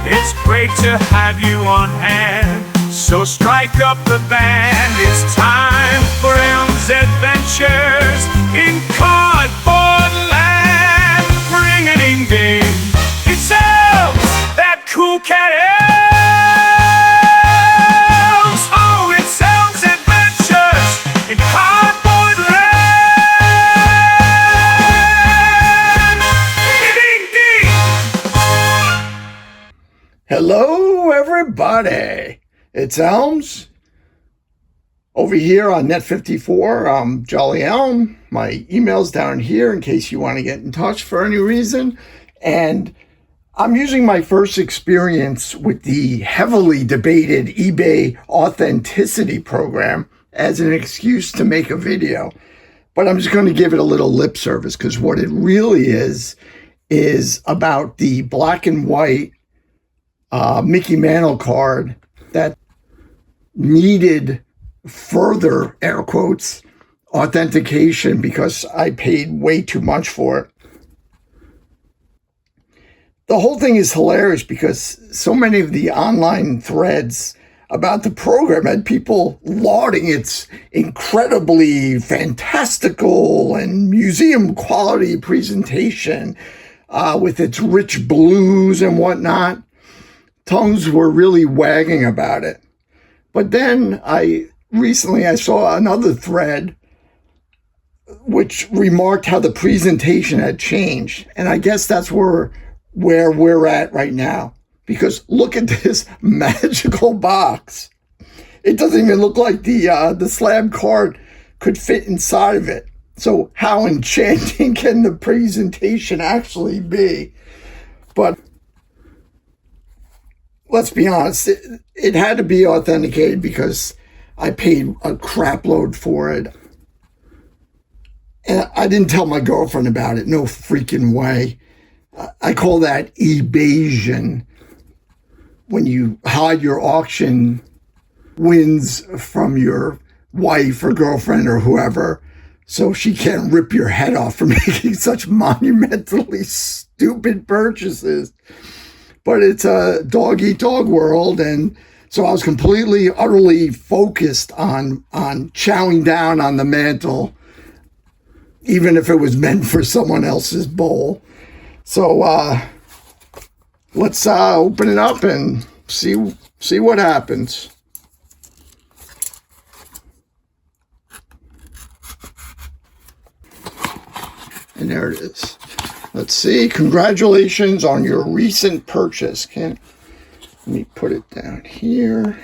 It's great to have you on hand, so strike up the band. It's time for Elm's adventures in cardboard land. Bring an in-game, it's Elm, that cool cat Elms. Oh, it's Elm's adventures in cardboard land. Ding-ding-ding. Hello, everybody. It's Elms over here on Net 54. I'm Jolly Elm. My email's down here in case you want to get in touch for any reason. And I'm using my first experience with the heavily debated eBay authenticity program as an excuse to make a video. But I'm just going to give it a little lip service because what it really is about the black and white Mickey Mantle card that needed further, air quotes, authentication because I paid way too much for it. The whole thing is hilarious because so many of the online threads about the program had people lauding its incredibly fantastical and museum quality presentation with its rich blues and whatnot. Tongues were really wagging about it. But then recently I saw another thread which remarked how the presentation had changed. And I guess that's where we're at right now. Because look at this magical box. It doesn't even look like the slab card could fit inside of it. So how enchanting can the presentation actually be? But let's be honest, it had to be authenticated because I paid a crap load for it. And I didn't tell my girlfriend about it. No freaking way. I call that evasion. When you hide your auction wins from your wife or girlfriend or whoever, so she can't rip your head off for making such monumentally stupid purchases. But it's a dog-eat-dog world, and so I was completely, utterly focused on chowing down on the Mantle, even if it was meant for someone else's bowl. So let's open it up and see what happens. And there it is. Let's see. Congratulations on your recent purchase. Let me put it down here.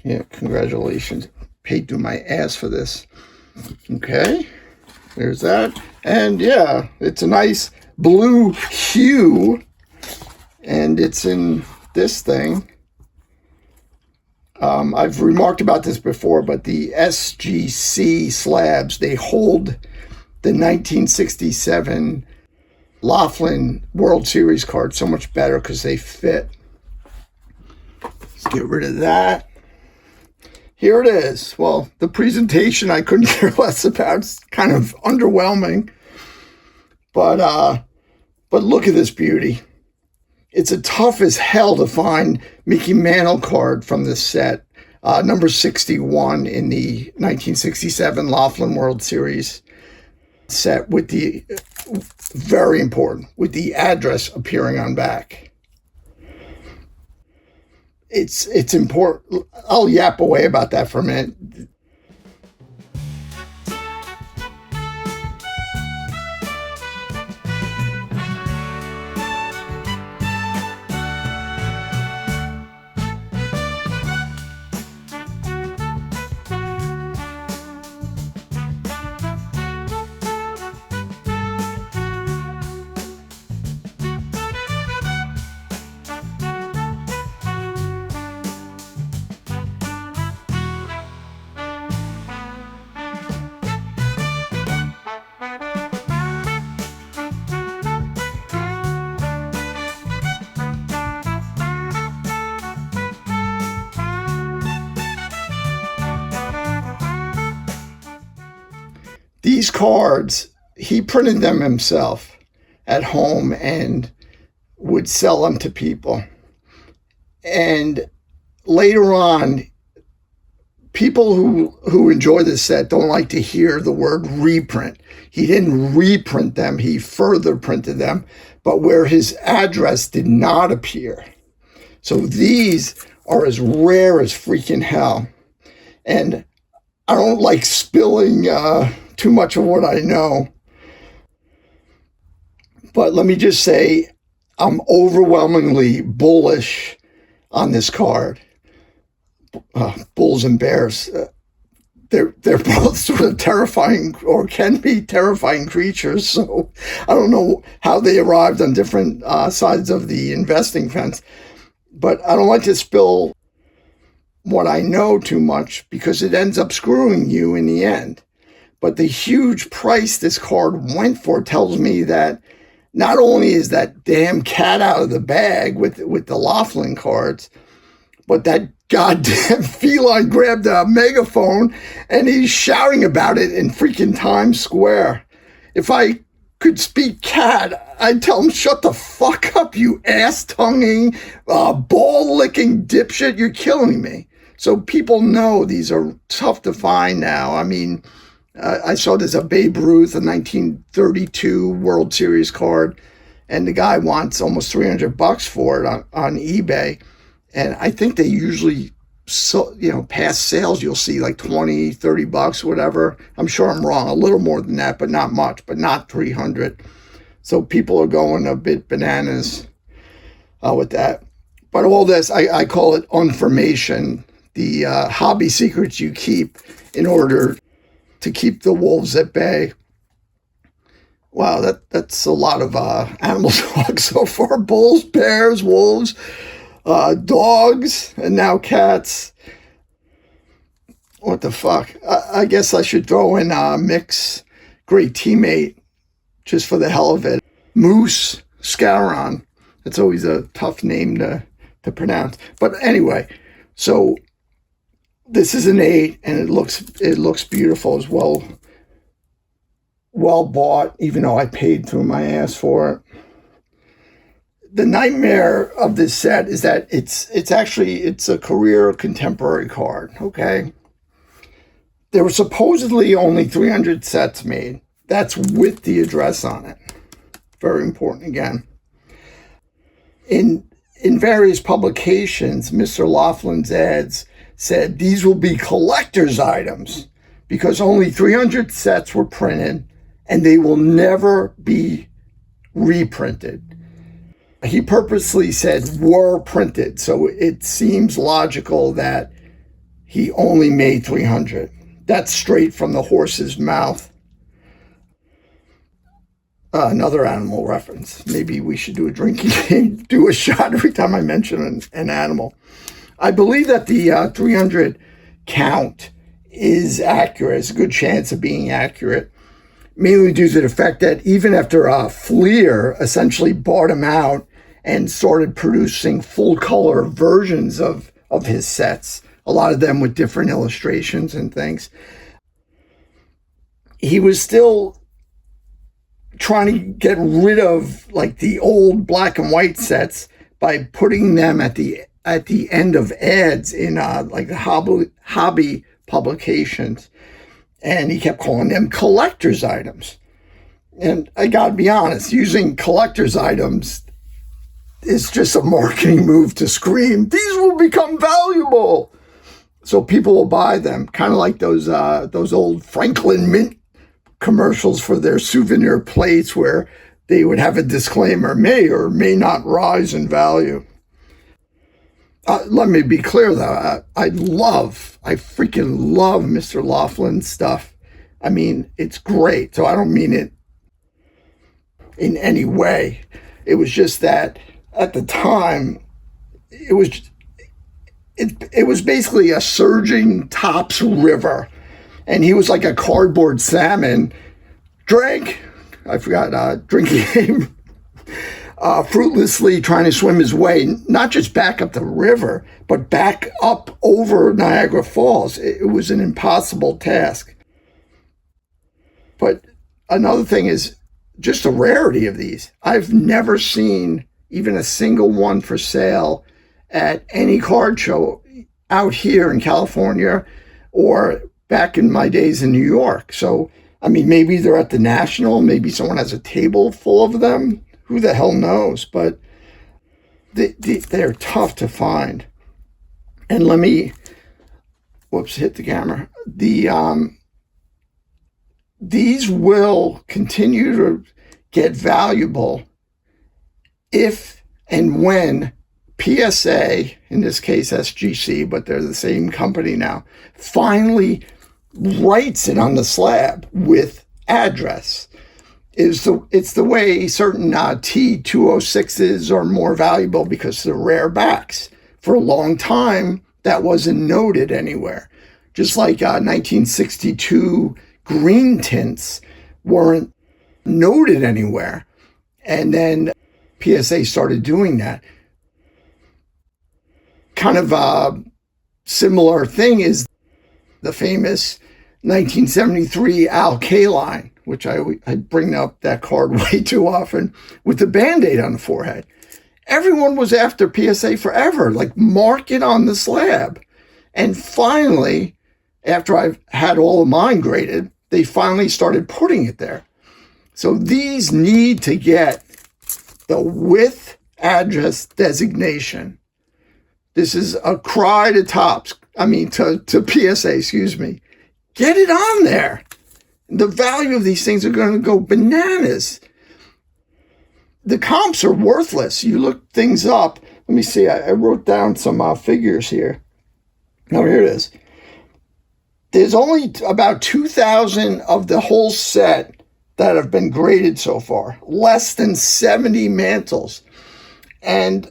Yeah, congratulations. Paid through my ass for this. Okay. There's that. And yeah, it's a nice blue hue. And it's in this thing. I've remarked about this before, but the SGC slabs, they hold the 1967 Laughlin World Series card so much better because they fit. Let's get rid of that. Here it is. Well, the presentation I couldn't care less about. It's kind of underwhelming. But look at this beauty. It's a tough as hell to find Mickey Mantle card from this set. Number 61 in the 1967 Laughlin World Series set with the, very important, with the address appearing on back. It's important. I'll yap away about that for a minute. These cards, he printed them himself at home and would sell them to people. And later on, people who enjoy this set don't like to hear the word reprint. He didn't reprint them, he further printed them, but where his address did not appear. So these are as rare as freaking hell. And I don't like spilling too much of what I know. But let me just say, I'm overwhelmingly bullish on this card. Bulls and bears. They're both sort of terrifying, or can be terrifying creatures. So I don't know how they arrived on different sides of the investing fence. But I don't like to spill what I know too much because it ends up screwing you in the end. But the huge price this card went for tells me that not only is that damn cat out of the bag with the Laughlin cards, but that goddamn feline grabbed a megaphone and he's shouting about it in freaking Times Square. If I could speak cat, I'd tell him, shut the fuck up, you ass-tonguing, ball-licking dipshit. You're killing me. So people know these are tough to find now. I mean, I saw there's a Babe Ruth, a 1932 World Series card, and the guy wants almost $300 for it on eBay. And I think they usually, past sales, you'll see like $20, $30, whatever. I'm sure I'm wrong, a little more than that, but not much, but not 300. So people are going a bit bananas with that. But all this, I call it information, the hobby secrets you keep in order to keep the wolves at bay. Wow, that's a lot of animal talk so far. Bulls, bears, wolves, dogs, and now cats. What the fuck? I guess I should throw in Mick's great teammate just for the hell of it. Moose Scaron. It's always a tough name to pronounce. But anyway, so this is an 8, and it looks beautiful as well. Well bought, even though I paid through my ass for it. The nightmare of this set is that it's a career contemporary card, okay? There were supposedly only 300 sets made. That's with the address on it. Very important again. In various publications, Mr. Laughlin's ads said these will be collector's items because only 300 sets were printed and they will never be reprinted. He purposely said were printed, so it seems logical that he only made 300. That's straight from the horse's mouth. Another animal reference. Maybe we should do a drinking game, do a shot every time I mention an animal. I believe that the 300 count is accurate. It's a good chance of being accurate, mainly due to the fact that even after Fleer essentially bought him out and started producing full-color versions of his sets, a lot of them with different illustrations and things, he was still trying to get rid of like the old black and white sets by putting them at the end of ads in like hobby publications, and he kept calling them collector's items. And I gotta be honest, using collector's items is just a marketing move to scream, these will become valuable, so people will buy them, kind of like those old Franklin Mint commercials for their souvenir plates where they would have a disclaimer, may or may not rise in value. Let me be clear though, I freaking love Mr. Laughlin's stuff. I mean, it's great, so I don't mean it in any way. It was just that at the time, it was basically a surging Tops river, and he was like a cardboard salmon. Drinking game, fruitlessly trying to swim his way, not just back up the river, but back up over Niagara Falls. It was an impossible task. But another thing is just the rarity of these. I've never seen even a single one for sale at any card show out here in California or back in my days in New York. So, I mean, maybe they're at the National, maybe someone has a table full of them. Who the hell knows? But they're tough to find. And let me, whoops, hit the camera. These will continue to get valuable if and when PSA, in this case SGC, but they're the same company now, finally writes it on the slab with address. It's the way certain T206s are more valuable because they're rare backs. For a long time, that wasn't noted anywhere. Just like 1962 green tints weren't noted anywhere. And then PSA started doing that. Kind of a similar thing is the famous 1973 Al Kaline, which I bring up that card way too often, with the Band-Aid on the forehead. Everyone was after PSA forever, like mark it on the slab. And finally, after I've had all of mine graded, they finally started putting it there. So these need to get the with address designation. This is a cry to to PSA, excuse me. Get it on there. The value of these things are going to go bananas. The comps are worthless. You look things up. Let me see. I wrote down some figures here. Oh, here it is. There's only about 2,000 of the whole set that have been graded so far. Less than 70 mantles. And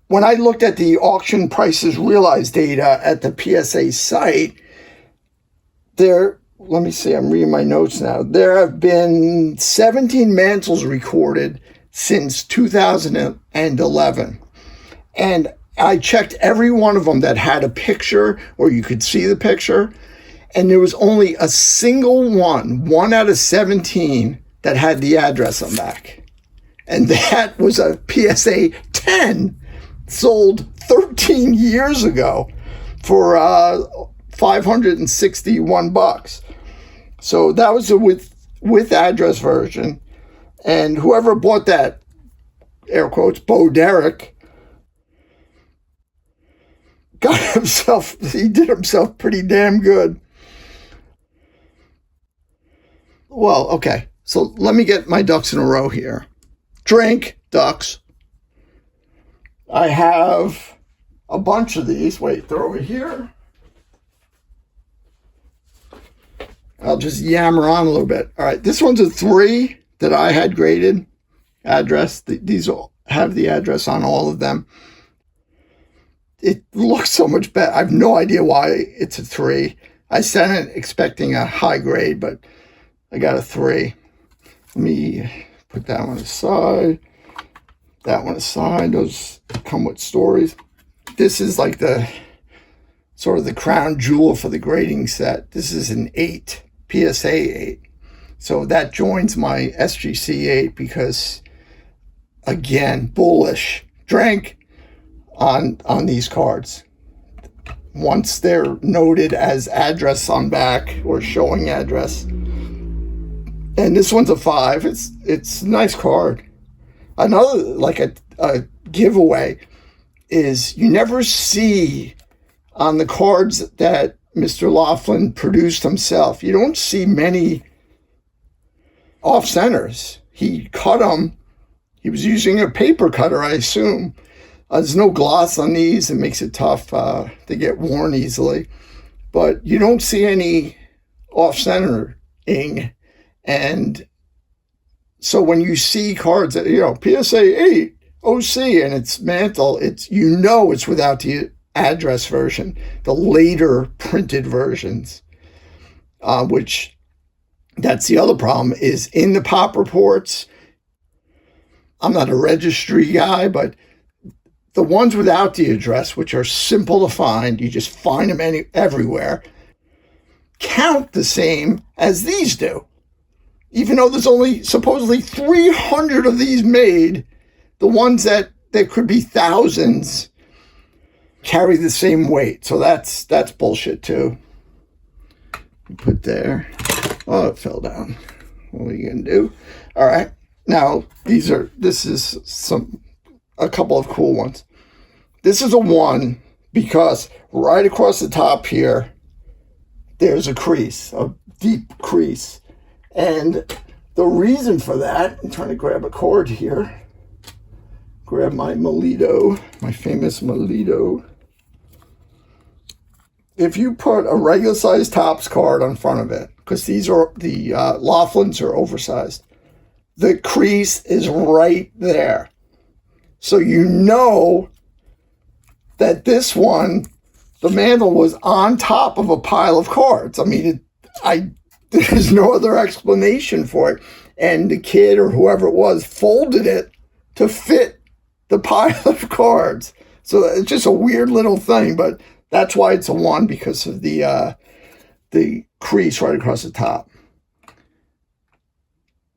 when I looked at the auction prices realized data at the PSA site, let me see, I'm reading my notes now. There have been 17 mantles recorded since 2011. And I checked every one of them that had a picture or you could see the picture. And there was only a single one out of 17 that had the address on back. And that was a PSA 10 sold 13 years ago for $561. So that was a with address version. And whoever bought that, air quotes, Bo Derek, he did himself pretty damn good. Well, okay. So let me get my ducks in a row here. Drink, ducks. I have a bunch of these. Wait, they're over here. I'll just yammer on a little bit. All right, this one's a 3 that I had graded. Address. These all have the address on all of them. It looks so much better. I have no idea why it's a 3. I sent it expecting a high grade, but I got a 3. Let me put that one aside. That one aside. Those come with stories. This is like the sort of the crown jewel for the grading set. This is an 8, PSA 8. So that joins my SGC 8 because, again, bullish. Drink on these cards. Once they're noted as address on back or showing address. And this one's a 5. It's a nice card. Another, like a giveaway, is you never see on the cards that Mr. Laughlin produced himself, you don't see many off-centers. He cut them. He was using a paper cutter, I assume. There's no gloss on these. It makes it tough to get worn easily. But you don't see any off-centering. And so when you see cards that, PSA 8, OC, and it's Mantle, it's without the address version, the later printed versions, which that's the other problem is in the pop reports. I'm not a registry guy, but the ones without the address, which are simple to find, you just find them everywhere, count the same as these do. Even though there's only supposedly 300 of these made, the ones that there could be thousands carry the same weight. So that's bullshit too. Put there. Oh, it fell down. What are you gonna do? All right. Now this is a couple of cool ones. This is a 1 because right across the top here, there's a crease, a deep crease. And the reason for that, I'm trying to grab a cord here. Grab my Melito, my famous Melito. If you put a regular size Topps card on front of it, because these are the Laughlins are oversized, the crease is right there. So you know that this one, the Mantle, was on top of a pile of cards. I mean, there's no other explanation for it. And the kid or whoever it was folded it to fit the pile of cards. So it's just a weird little thing, but that's why it's a 1, because of the crease right across the top.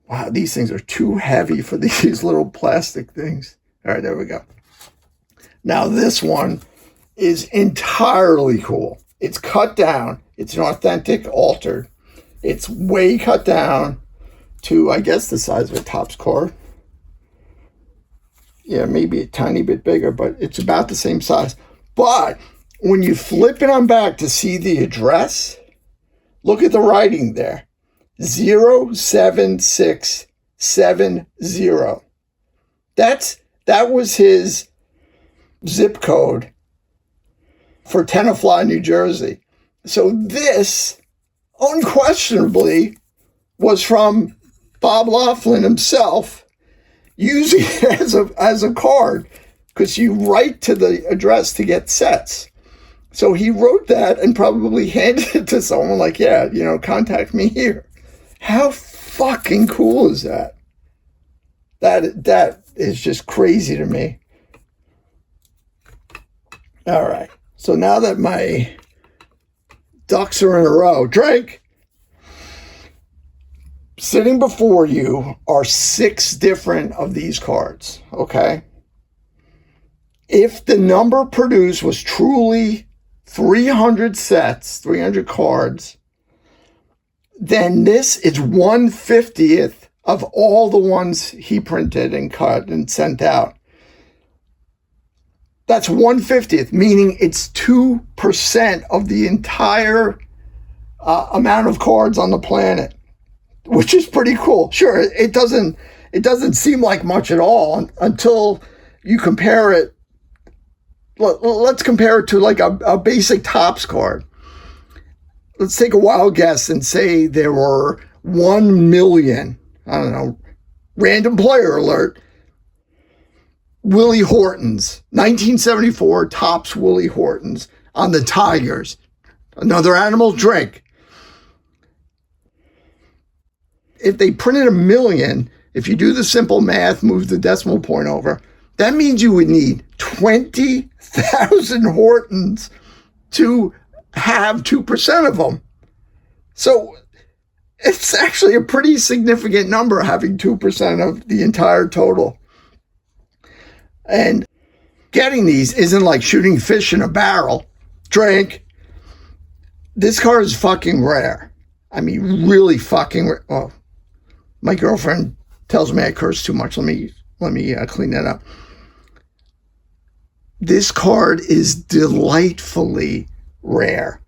Wow, these things are too heavy for these little plastic things. All right, there we go. Now this one is entirely cool. It's cut down. It's an authentic altered. It's way cut down to, I guess, the size of a Topps card. Yeah, maybe a tiny bit bigger, but it's about the same size. But when you flip it on back to see the address, look at the writing there. 07670. That was his zip code for Tenafly, New Jersey. So this unquestionably was from Bob Laughlin himself, using it as a card, because you write to the address to get sets. So he wrote that and probably handed it to someone like, yeah, contact me here. How fucking cool is that? That is just crazy to me. All right. So now that my ducks are in a row, drink. Sitting before you are 6 different of these cards, okay? If the number produced was truly 300 sets, 300 cards, then this is 1/50th of all the ones he printed and cut and sent out. That's 1/50th, meaning it's 2% of the entire amount of cards on the planet, which is pretty cool. Sure, it doesn't seem like much at all until you compare it. Let's compare it to like a basic Topps card. Let's take a wild guess and say there were 1 million, I don't know, random player alert, Willie Hortons, 1974 Topps Willie Hortons on the Tigers. Another animal drink. If they printed 1 million, if you do the simple math, move the decimal point over, that means you would need 20,000 Hortons to have 2% of them. So it's actually a pretty significant number, having 2% of the entire total. And getting these isn't like shooting fish in a barrel. Drink. This card is fucking rare. I mean, really fucking rare. Oh, my girlfriend tells me I curse too much. Let me clean that up. This card is delightfully rare.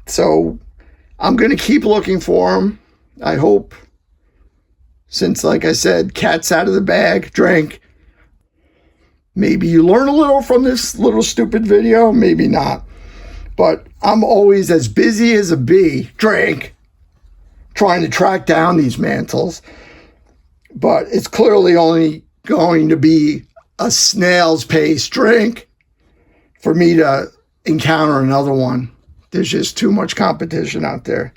So I'm going to keep looking for them. I hope, since, like I said, cat's out of the bag, drink. Maybe you learn a little from this little stupid video, maybe not. But I'm always as busy as a bee, drink, trying to track down these mantles. But it's clearly only going to be a snail's pace, drink, for me to encounter another one. There's just too much competition out there.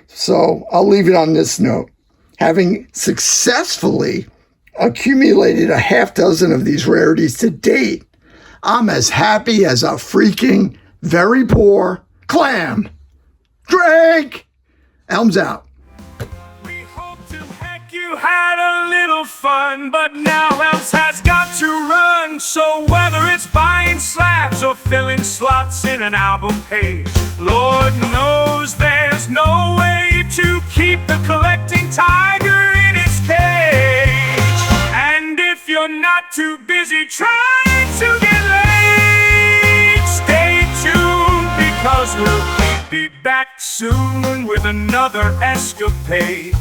So I'll leave it on this note. Having successfully accumulated a half dozen of these rarities to date, I'm as happy as a freaking very poor clam. Drink! Elms out. We hope to hack you We've had a little fun, but now Elves has got to run. So whether it's buying slabs or filling slots in an album page, Lord knows there's no way to keep the collecting tiger in its cage. And if you're not too busy trying to get laid, stay tuned, because we'll be back soon with another escapade.